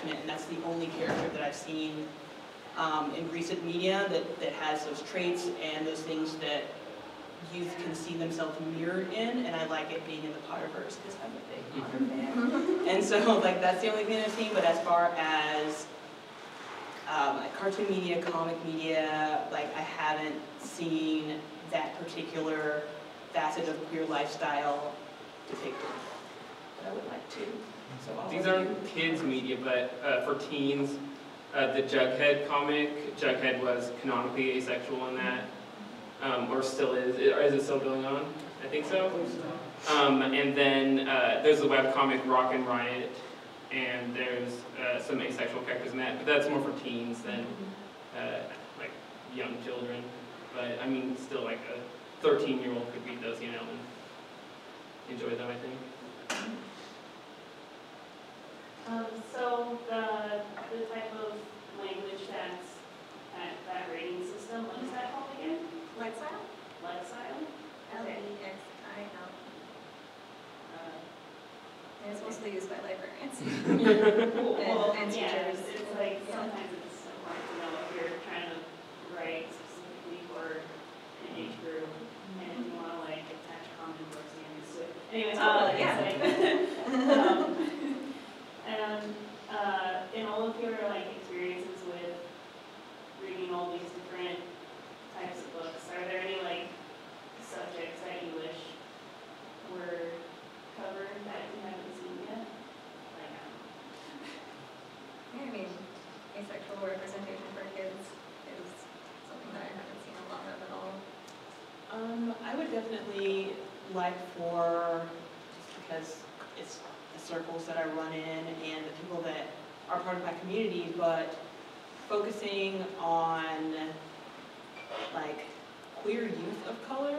attachment, and that's the only character that I've seen in recent media that has those traits and those things that youth can see themselves mirrored in, and I like it being in the Potterverse because I'm a big Potter fan. And so like that's the only thing I've seen, but as far as like cartoon media, comic media, like I haven't seen that particular facet of queer lifestyle depicted, but I would like to. So these aren't kids media, but for teens, the Jughead comic, Jughead was canonically asexual in that, or still is. Is it still going on? I think so. And then there's the webcomic Rock and Riot, and there's some asexual characters in that, but that's more for teens than like young children. But I mean, still like a 13-year-old could read those, you know, and enjoy them, I think. So the type of language that's that rating system, what is that called again? Lexile? Lexile? L-E-X-I-L. And it's mostly used by librarians and teachers. It's like sometimes it's hard to know if you're trying to write specifically for an age group and you want to like attach common books and use it. Anyways, and in all of your like experiences with reading all these different types of books, are there any like subjects that you wish were covered that you haven't seen yet? Like, I mean, asexual representation for kids is something that I haven't seen a lot of at all. I would definitely like for, just because it's the circles that I run in and the people that are part of my community, but focusing on like queer youth of color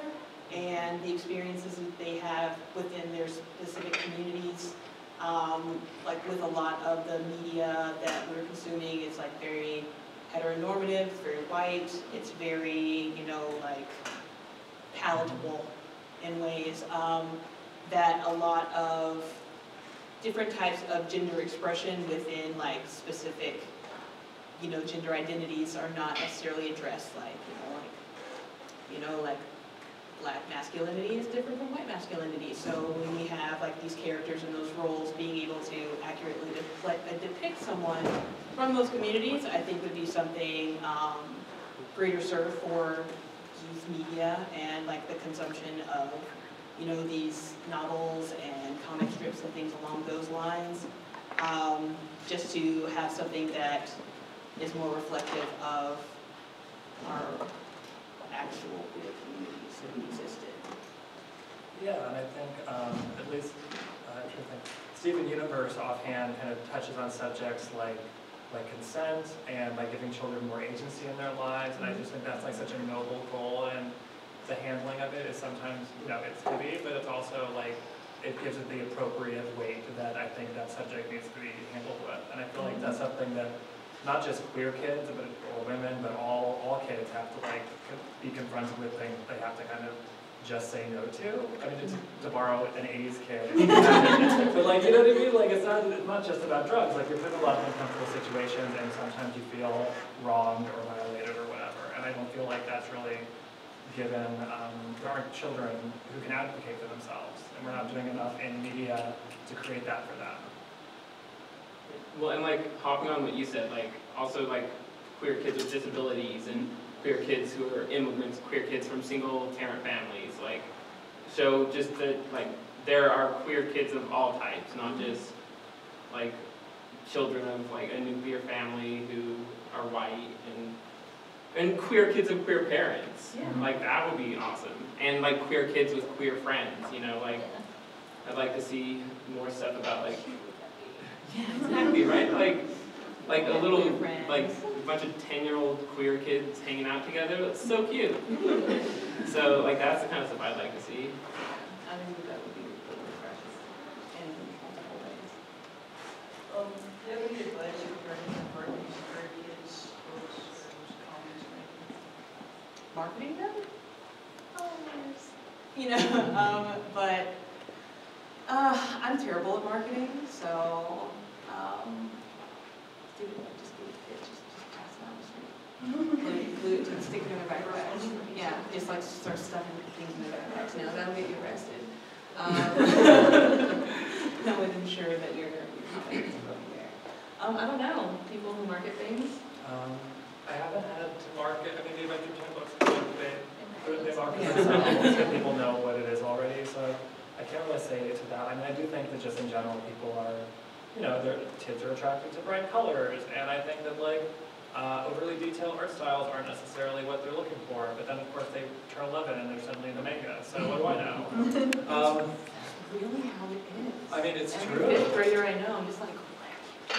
and the experiences that they have within their specific communities. Like with a lot of the media that we're consuming, it's like very heteronormative, it's very white, it's very, you know, like palatable in ways that a lot of different types of gender expression within like specific, you know, gender identities are not necessarily addressed, like, like black masculinity is different from white masculinity. So when we have like these characters in those roles, being able to accurately depict someone from those communities, I think would be something greater served for youth media and like the consumption of, you know, these novels and comic strips and things along those lines. Just to have something that is more reflective of our actual queer communities that existed. Yeah, and I think at least I'm trying to think. Steven Universe offhand kind of touches on subjects like consent and like giving children more agency in their lives, and I just think that's like such a noble goal, and the handling of it is sometimes, you know, it's heavy, but it's also like it gives it the appropriate weight that I think that subject needs to be handled with, and I feel like that's something that not just queer kids, but or women, but all kids have to like be confronted with things they have to kind of just say no to. I mean, to borrow an 80s kid, but like, you know what I mean? Like, it's not just about drugs. Like, you're put in a lot of uncomfortable situations, and sometimes you feel wronged or violated or whatever. And I don't feel like that's really given. There aren't children who can advocate for themselves, and we're not doing enough in media to create that for them. Well, and like hopping on what you said, like also like queer kids with disabilities and queer kids who are immigrants, queer kids from single parent families, like show just that like there are queer kids of all types, not just like children of like a nuclear family who are white, and queer kids of queer parents. Yeah. Like that would be awesome. And like queer kids with queer friends, you know, like I'd like to see more stuff about like, yeah, exactly, right? Like a little, like a bunch of 10-year-old queer kids hanging out together. That's so cute. So like that's the kind of stuff I'd like to see. I think that would be really refreshing in multiple ways. Do you have any advice for any marketing for kids, books, or comics, or anything? Marketing them? You know, but I'm terrible at marketing, so do it, like, just give it to kids, just pass it down the street. Glue it to, stick it in their backpacks. Yeah, just like start stuffing things in their backpacks. Now that'll get you arrested. That would ensure that you're not going there. I don't know, people who market things. I haven't had to market, I mean, the Adventure Time books, they market Yeah. themselves, so people know what it is already, so I can't really say to that. I mean, I do think that just in general, people are, you know, their kids are attracted to bright colors, and I think that like overly detailed art styles aren't necessarily what they're looking for, but then of course they turn 11 and they're suddenly into manga, so what do I know? That's really how it is. I mean, it's Every true. fifth grader I know, I'm just like, so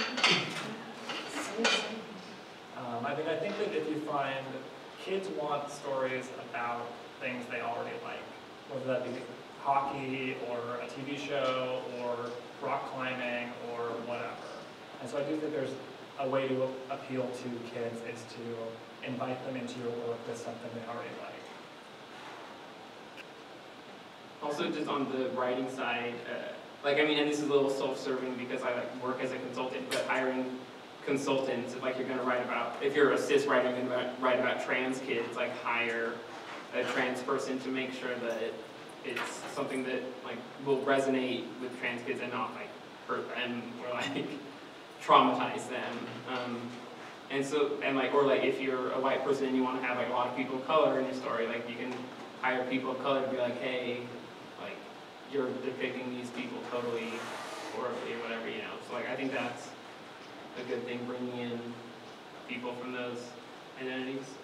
exciting. I think that if you find kids want stories about things they already like, whether that be hockey or a TV show or rock climbing or whatever. And so I do think there's a way to appeal to kids is to invite them into your work with something they already like. Also, just on the writing side, like, I mean, and this is a little self-serving because I like work as a consultant, but hiring consultants, if like you're gonna write about, if you're a cis writer, you're gonna write about trans kids, like hire a trans person to make sure that it's something that like will resonate with trans kids and not like hurt them or like traumatize them. And so, and like, or like if you're a white person and you want to have like a lot of people of color in your story, like you can hire people of color to be like, hey, like you're depicting these people totally horribly or whatever, you know. So like I think that's a good thing, bringing in people from those identities.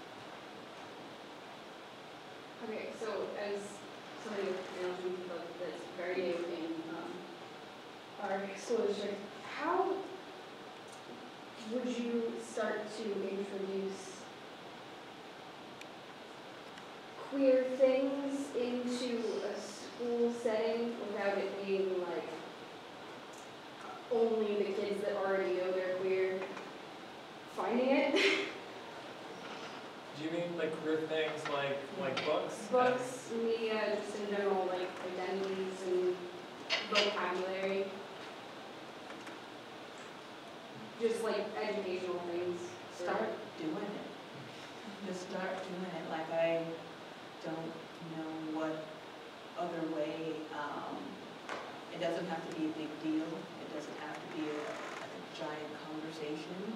Okay, so as somebody with that's very new in our school district, how would you start to introduce queer things into a school setting without it being like only the kids that already know they're queer finding it? Do you mean like queer things like books? Books, media, just in general, like identities and vocabulary. Just like educational things. Start doing it. Just start doing it. Like I don't know what other way. It doesn't have to be a big deal. It doesn't have to be a giant conversation.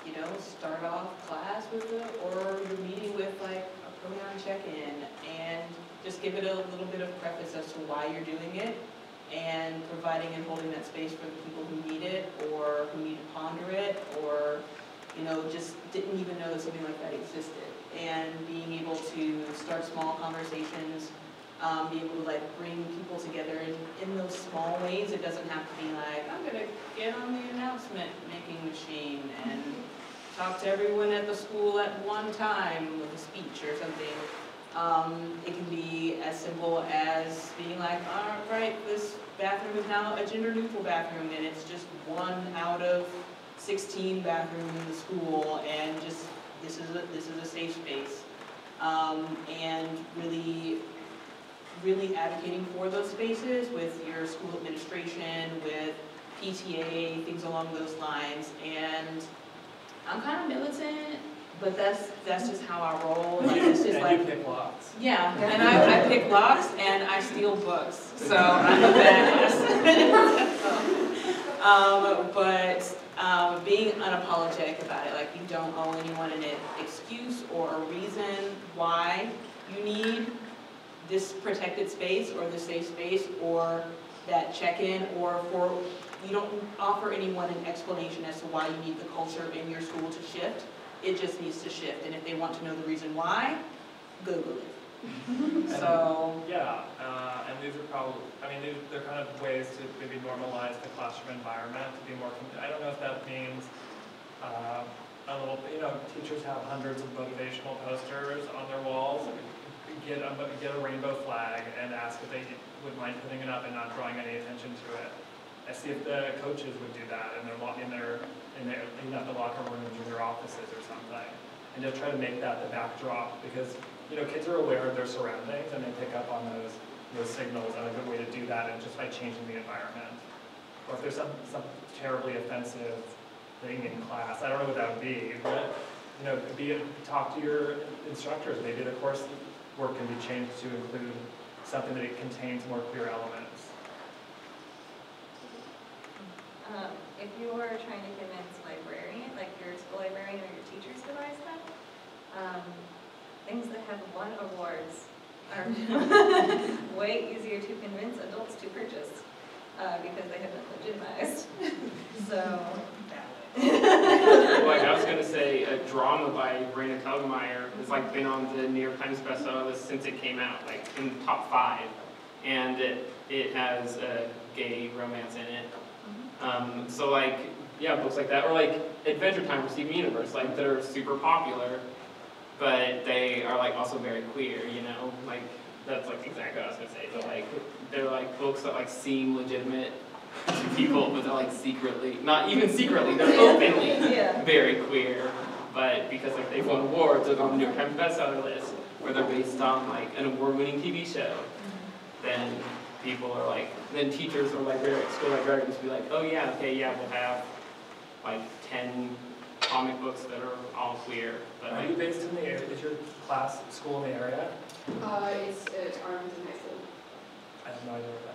You know, start off class with or your meeting with like a pronoun check-in, and just give it a little bit of preface as to why you're doing it, and providing and holding that space for the people who need it or who need to ponder it, or you know, just didn't even know that something like that existed, and being able to start small conversations, be able to like bring people together in those small ways. It doesn't have to be like, I'm gonna get on the announcement making machine and talk to everyone at the school at one time with a speech or something. It can be as simple as being like, all right, this bathroom is now a gender neutral bathroom, and it's just 1 out of 16 bathrooms in the school, and just this is a safe space. And really advocating for those spaces with your school administration, with PTA, things along those lines. And I'm kind of militant, but that's just how I roll. Like, it's just and like, you pick locks. yeah, and I pick locks and I steal books, so I'm a badass. But being unapologetic about it, like you don't owe anyone an excuse or a reason why you need this protected space or this safe space or that check-in, or you don't offer anyone an explanation as to why you need the culture in your school to shift. It just needs to shift, and if they want to know the reason why, Google it. So yeah, and these are probably, I mean, they're kind of ways to maybe normalize the classroom environment to be more. I don't know if that means a little. You know, teachers have hundreds of motivational posters on their walls. Get a rainbow flag and ask if they would mind putting it up and not drawing any attention to it. I see if the coaches would do that in the locker rooms or their offices or something, and just try to make that the backdrop, because you know kids are aware of their surroundings and they pick up on those signals, and a good way to do that is just by changing the environment. or if there's some terribly offensive thing in class, I don't know what that would be, but talk to your instructors. Maybe the course work can be changed to include something that it contains more queer elements. If you are trying to convince librarian, like your school librarian or your teachers to buy stuff, things that have won awards are way easier to convince adults to purchase because they have been legitimized. So. Like I was going to say, a drama by Raina Telgemeier has like been on the New York Times bestseller list since it came out, like in the top 5, and it has a gay romance in it. So like, yeah, books like that, or like Adventure Time for Steven Universe, like they're super popular, but they are like also very queer, like that's like exactly what I was gonna say. But like they're like books that like seem legitimate to people, but they're like secretly, not even secretly, they're openly very queer, but because like they've won awards, they're on the New York Times bestseller list, or they're based on like an award-winning TV show, then people are like, then teachers or school librarians will be like, oh yeah, okay, yeah, we'll have like 10 comic books that are all queer. But are you based in the area? Is your class school in the area? It's at Arlington High School. I have no idea what that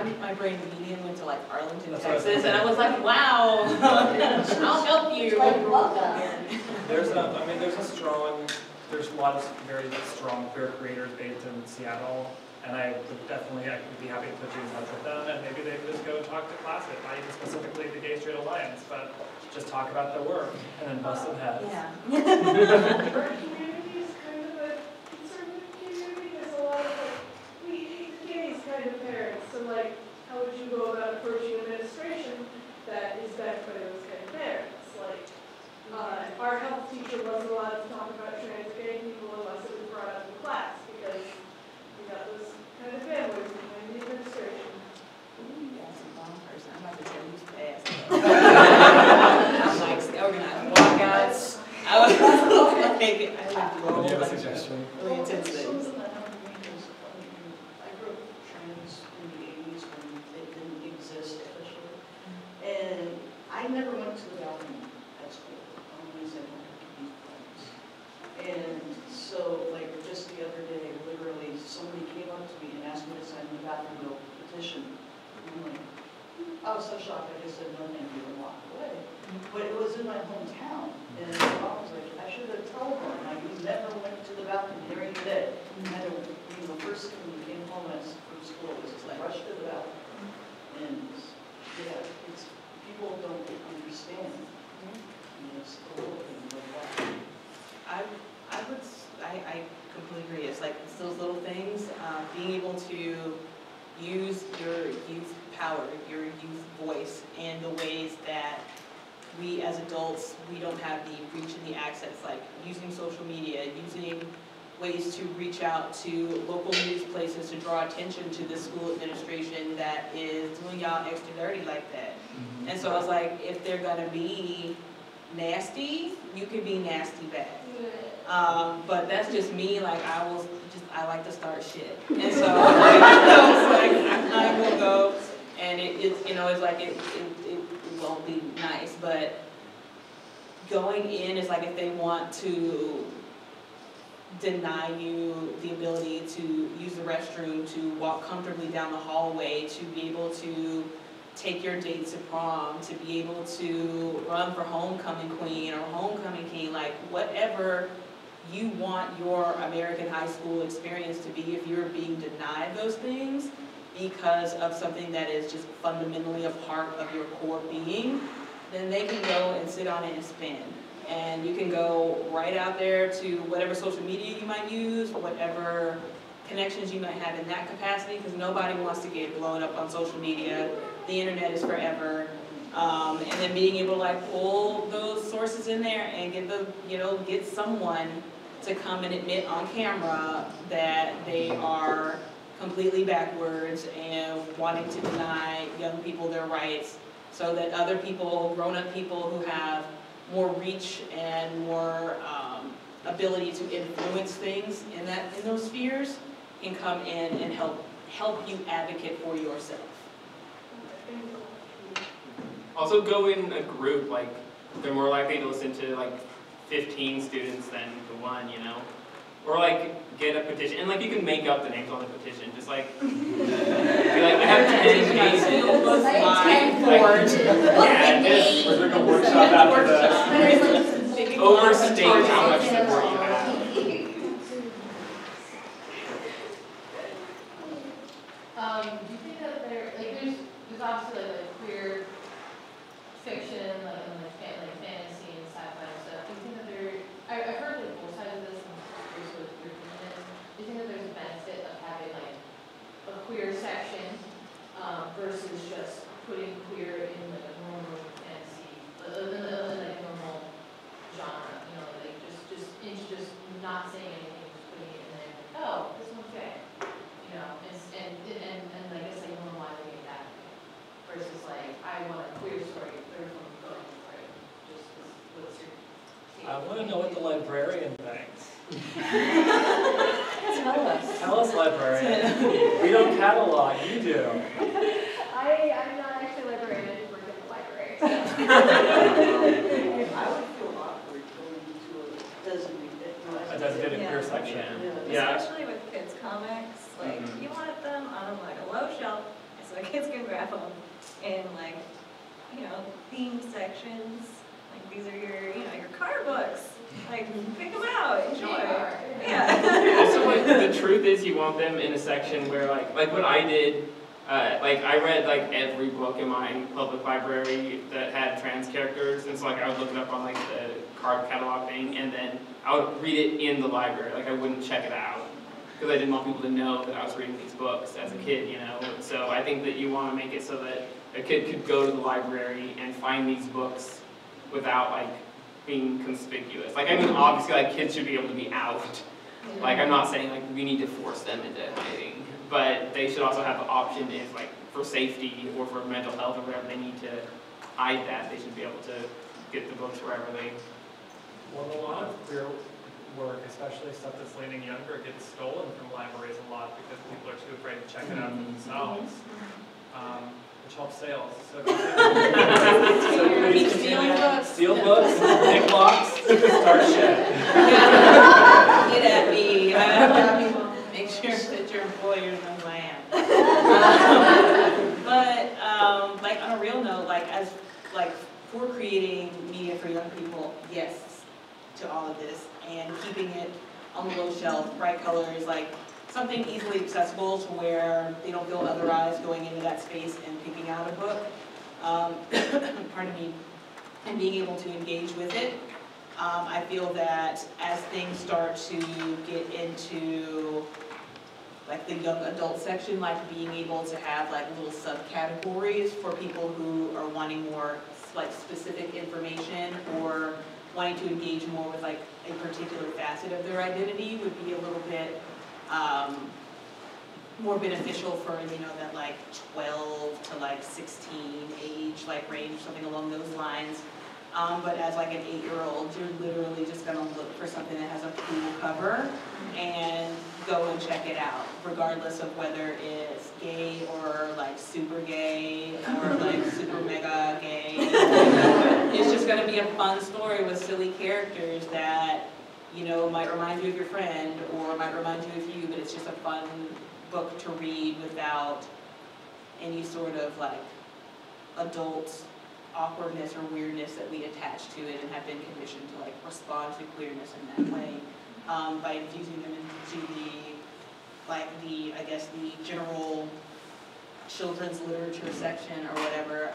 is. My brain immediately went to like Arlington, That's Texas, and I was like, wow, I'll help you. There's a lot of very strong queer creators based in Seattle, and I would be happy to put you in touch with them, and maybe they could just go talk to Classic, not even specifically the Gay Straight Alliance, but just talk about their work, and then bust some heads. Yeah. Our community is kind of a conservative community. There's a lot of we hate gays kind of parents. So like, how would you go about approaching administration that is backed by those kind of parents? Like, our health teacher wasn't allowed to talk about trans gay people unless it was brought up in class because we got those kind of families behind the administration. That's a wrong person. I'm about to tell you fast. I'm like, organized walkouts. I would do all Do you have a bunch of suggestion? really intense things. I grew up trans in the 80s when it didn't exist officially. And I never went to the balcony at school. Only as I went to youth clubs. And so, like, just the other day, literally, somebody came up to me and asked me to sign the bathroom bill petition. And I'm like, I was so shocked, I just said no thank you and walked away. But it was in my hometown. And my mom was like, I should have told her. And I never went to the bathroom during the day. I don't, the first thing when we came home from school was just like, rush to the bathroom. And yeah, it's, people don't understand. It's the little things like that. I completely agree. It's like it's those little things, being able to use your youth power, your youth voice in the ways that we as adults, we don't have the reach and the access, like using social media, using ways to reach out to local news places to draw attention to the school administration that is doing y'all extra dirty like that. And so I was like, if they're gonna be nasty, you can be nasty back. But that's just me, like I like to start shit. And so I will go, and it's like it won't be nice, but going in is like if they want to deny you the ability to use the restroom, to walk comfortably down the hallway, to be able to take your date to prom, to be able to run for homecoming queen or homecoming king, like whatever you want your American high school experience to be, if you're being denied those things because of something that is just fundamentally a part of your core being, then they can go and sit on it and spin. And you can go right out there to whatever social media you might use, whatever connections you might have in that capacity, because nobody wants to get blown up on social media. The internet is forever. And then being able to like pull those sources in there and get someone to come and admit on camera that they are completely backwards and wanting to deny young people their rights, so that other people, grown-up people who have more reach and more ability to influence things in those spheres can come in and help help you advocate for yourself. Also go in a group, like, they're more likely to listen to like 15 students than to one, you know? Or like, get a petition, and like you can make up the names on the petition, just like, be like, I have 10 names. Yeah, just We're doing a workshop after this. overstate how much support you have. Do you think that there's obviously like a queer fiction, like fantasy and sci-fi and stuff. Do you think that I've heard like both sides of this, and I'm curious what your opinion is. Do you think that there's a benefit of having like a queer section versus just putting queer in like a normal fantasy, like a normal genre, you know, like just not saying anything, just putting it in there, like, oh, this one's gay, you know, and I guess like normalizing it that way, versus like, I want a queer story, third from the book, right? Just what's your take? I want to know what the librarian thinks. Tell us. Tell us, librarian. We don't catalog, you do. I'm not actually a librarian, I just work at the library, so. I would feel awkward going to a A designated queer section. Yeah. Especially with kids' comics, like, you want them on like a low shelf, so kids can grab them in like, you know, themed sections. Like, these are your car books. Like, pick them out, enjoy. Yeah. Also, like, the truth is you want them in a section where, like what I did, like, I read, like, every book in my public library that had trans characters, and so, like, I would look it up on, like, the card catalog thing, and then I would read it in the library. Like, I wouldn't check it out, because I didn't want people to know that I was reading these books as a kid, you know? So I think that you want to make it so that a kid could go to the library and find these books without, like, being conspicuous. Like, I mean, obviously, like, kids should be able to be out. Like, I'm not saying, like, we need to force them into hiding, but they should also have the option if, like, for safety or for mental health or whatever they need to hide that, they should be able to get the books wherever they... Well, a lot of queer work, especially stuff that's leaning younger, gets stolen from libraries a lot because people are too afraid to check it out for themselves, which helps sales. So please steal books, pick locks, start shit. Get at me. Make sure that your employer knows who I am. But like on a real note, for creating media for young people, yes to all of this, and keeping it on the low shelf, bright colors, like something easily accessible to where they don't feel otherized going into that space and picking out a book. Pardon me, and being able to engage with it. I feel that as things start to get into like the young adult section, like being able to have like little subcategories for people who are wanting more like specific information or wanting to engage more with like a particular facet of their identity would be a little bit more beneficial for, you know, that like 12 to like 16 age like range, something along those lines. But as like an 8-year-old, you're literally just gonna look for something that has a cool cover and go and check it out, regardless of whether it's gay or like super gay or like super mega gay. It's just gonna be a fun story with silly characters that, you know, might remind you of your friend or might remind you of you, but it's just a fun book to read without any sort of like adult awkwardness or weirdness that we attach to it and have been conditioned to like respond to queerness in that way, by infusing them into I guess the general children's literature section or whatever,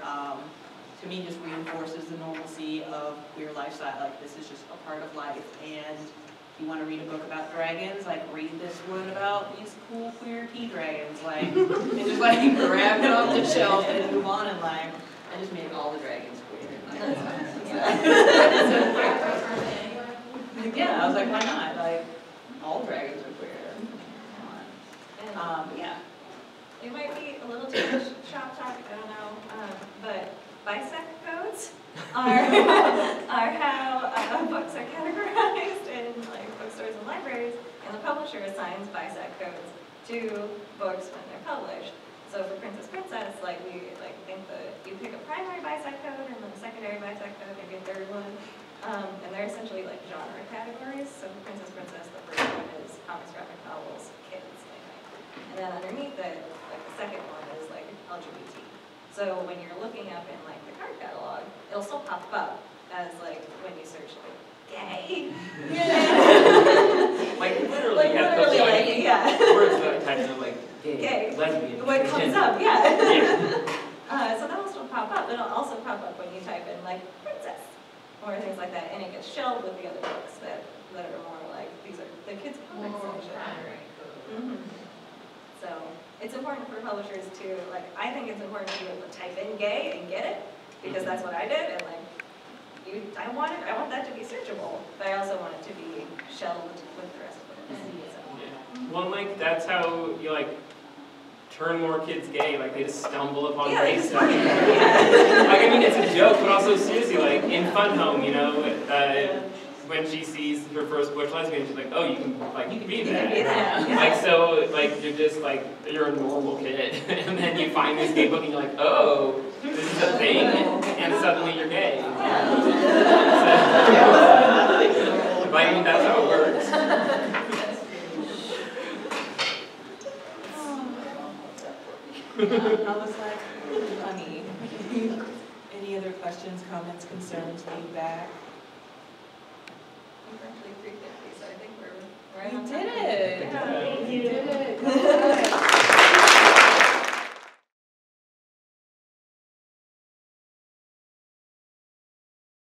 to me just reinforces the normalcy of queer lifestyle. Like, this is just a part of life, and if you want to read a book about dragons, like read this one about these cool queer tea dragons, like, and just like grab it off the shelf and move on in life. I just made all the dragons queer. Yeah, I was like, why not? Like, all dragons are queer. Yeah. It might be a little too much shop talk, I don't know, but bisect codes are how books are categorized in like bookstores and libraries, and the publisher assigns bisect codes to books when they're published. So for Princess, like we think that you pick a primary BISAC code and then a secondary BISAC code, maybe a third one. And they're essentially like genre categories. So for Princess, the first one is comics, graphic novels, kids, I think. And then underneath it, like the second one is like LGBT. So when you're looking up in like the card catalog, it'll still pop up as like when you search like gay. Like literally, Like literally, like, yeah. words that I type in like gay, lesbian, What comes transgender. up, yeah. Yeah. So that'll still pop up. It'll also pop up when you type in like princess or things like that, and it gets shelved with the other books that are more like, these are the kids' comics More section. primary. Mhm. So it's important for publishers to, like, I think it's important to be able to type in gay and get it, because that's what I did, and like, I want that to be searchable, but I also want it to be shelved with the rest of it. So. Yeah. Well, like that's how you like turn more kids gay. Like they just stumble upon gay stuff. Yeah. Like I mean, it's a joke, but also seriously, like in Fun Home, you know, when she sees her first butch lesbian, she's like, oh, you can be that. Yeah. Like so, like you're just like you're a normal kid, and then you find this gay book, and you're like, oh, this is a thing, and suddenly you're gay. So, I mean, that's how it works. That was like funny. Any other questions, comments, concerns, feedback? We're actually 3:50, so I think we're right You on did time. it! Yeah. You did it!